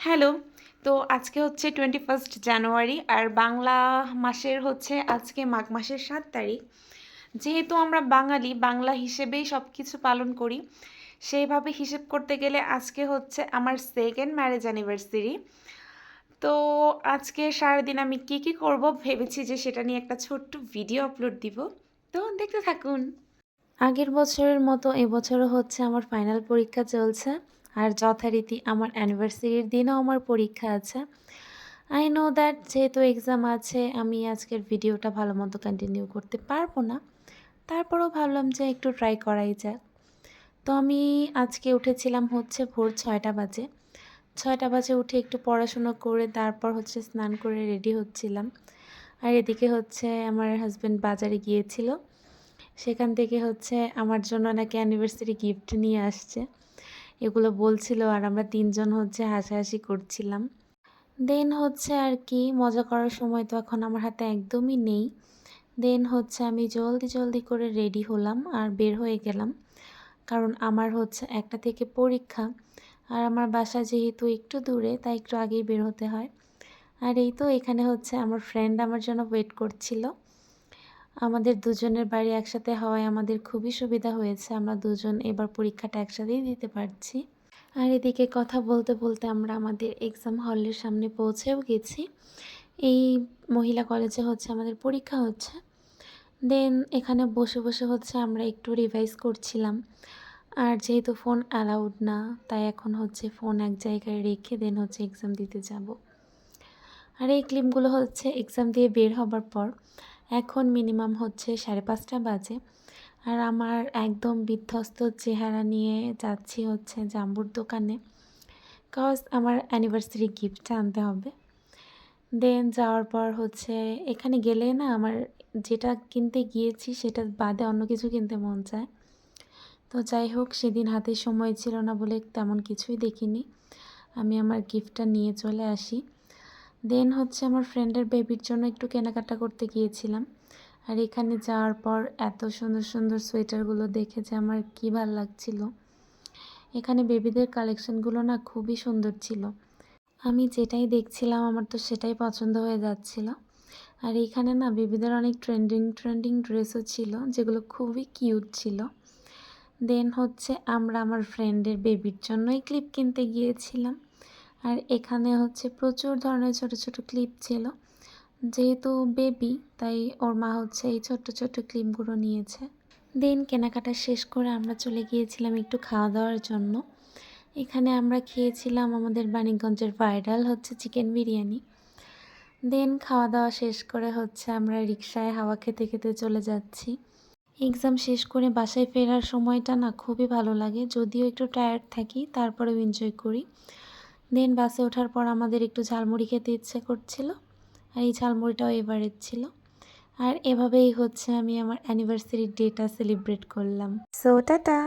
Hello. তো আজকে হচ্ছে 21st জানুয়ারি আর বাংলা মাসের হচ্ছে আজকে মাঘ মাসের ৭ তারিখ। যেহেতু আমরা বাঙালি, বাংলা হিসেবেই সব কিছু পালন করি। সেইভাবে হিসেব করতে গেলে আজকে হচ্ছে আমার সেকেন্ড ম্যারেজ অ্যানিভার্সারি। তো আজকে সারাদিন আমি কি করব ভেবেছি যে সেটা নিয়ে একটা ছোট্ট ভিডিও আপলোড দিব। তো দেখতে থাকুন। আগের বছরের মতো এবছরও হচ্ছে আমার ফাইনাল পরীক্ষা চলছে আর যথারীতি আমার অ্যানিভার্সারির দিনও আমার পরীক্ষা আছে। আই নো দ্যাট যেহেতু এক্সাম আছে আমি আজকের ভিডিওটা ভালো মতো কন্টিনিউ করতে পারবো না, তারপরেও ভাবলাম যে একটু ট্রাই করাই যাক। তো আমি আজকে উঠেছিলাম হচ্ছে ভোর 6টা বাজে। 6টা বাজে উঠে একটু পড়াশুনো করে তারপর হচ্ছে স্নান করে রেডি হচ্ছিলাম। আর এদিকে হচ্ছে আমার হাজব্যান্ড বাজারে গিয়েছিল, সেখান থেকে হচ্ছে আমার জন্য নাকি অ্যানিভার্সারি গিফট নিয়ে আসছে, এগুলো বলছিল আর আমরা 3 জন হচ্ছে হাসাহাসি করছিলাম। দেন হচ্ছে আর কি মজা করার সময় তো এখন আমার হাতে একদমই নেই। দেন হচ্ছে আমি জলদি করে রেডি হলাম আর বের হয়ে গেলাম, কারণ আমার হচ্ছে 1টা থেকে পরীক্ষা। আর আমার বাসা যেহেতু একটু দূরে তাই একটু আগেই বের হতে হয়। আর এই তো এখানে হচ্ছে আমার ফ্রেন্ড আমার জন্য ওয়েট করছিল। আমাদের দুজনের বাড়ি একসাথে হওয়ায় আমাদের খুবই সুবিধা হয়েছে, আমরা দুজন এবার পরীক্ষাটা একসাথেই দিতে পারছি। আর এদিকে কথা বলতে আমরা আমাদের এক্সাম হলের সামনে পৌঁছেও গেছি। এই মহিলা কলেজে হচ্ছে আমাদের পরীক্ষা হচ্ছে। দেন এখানে বসে হচ্ছে আমরা একটু রিভাইজ করছিলাম। আর যেহেতু ফোন অ্যালাউড না, তাই এখন হচ্ছে ফোন এক জায়গায় রেখে দেন হচ্ছে এক্সাম দিতে যাব। আর এই ক্লিপগুলো হচ্ছে এক্সাম দিয়ে বের হবার পর। এখন মিনিমাম হচ্ছে 5:30 বাজে। আর আমার একদম বিধ্বস্ত চেহারা নিয়ে যাচ্ছি হচ্ছে জাম্বুর দোকানে, কজ আমার অ্যানিভার্সারি গিফটটা আনতে হবে। দেন যাওয়ার পর হচ্ছে এখানে গেলে না আমার যেটা কিনতে গিয়েছি সেটা বাদে অন্য কিছু কিনতে মন চায়। তো যাই হোক, সেদিন হাতে সময় ছিল না বলে তেমন কিছুই দেখিনি, আমি আমার গিফটটা নিয়ে চলে আসি। দেন হচ্ছে আমার ফ্রেন্ডের বেবির জন্য একটু কেনাকাটা করতে গিয়েছিলাম। আর এখানে যাওয়ার পর এত সুন্দর সোয়েটারগুলো দেখে যে আমার কী ভাল লাগছিল। এখানে বেবিদের কালেকশনগুলো না খুবই সুন্দর ছিল, আমি যেটাই দেখছিলাম আমার তো সেটাই পছন্দ হয়ে যাচ্ছিল। আর এখানে না বেবিদের অনেক ট্রেন্ডিং ড্রেসও ছিল যেগুলো খুবই কিউট ছিল। দেন হচ্ছে আমরা আমার ফ্রেন্ডের বেবির জন্যই ক্লিপ কিনতে গিয়েছিলাম। আর এখানে হচ্ছে প্রচুর ধরনের ছোট ক্লিপ ছিল, যেহেতু বেবি তাই ওর মা হচ্ছে এই ছোট্ট ক্লিপগুলো নিয়েছে। দেন কেনাকাটা শেষ করে আমরা চলে গিয়েছিলাম একটু খাওয়া দাওয়ার জন্য। এখানে আমরা খেয়েছিলাম আমাদের বাণীগঞ্জের ভাইরাল হচ্ছে চিকেন বিরিয়ানি। দেন খাওয়া দাওয়া শেষ করে হচ্ছে আমরা রিকশায় হাওয়া খেতে চলে যাচ্ছি। এক্সাম শেষ করে বাসায় ফেরার সময়টা না খুবই ভালো লাগে, যদিও একটু টায়ার্ড থাকি তারপরেও এনজয় করি। দেন বাসে ওঠার পর আমাদের একটু ঝালমুড়ি খেতে ইচ্ছে করছিল, আর এই ঝালমুড়িটাও এবারের ছিল। আর এভাবেই হচ্ছে আমি আমার অ্যানিভার্সারির ডেটা সেলিব্রেট করলাম। So tata.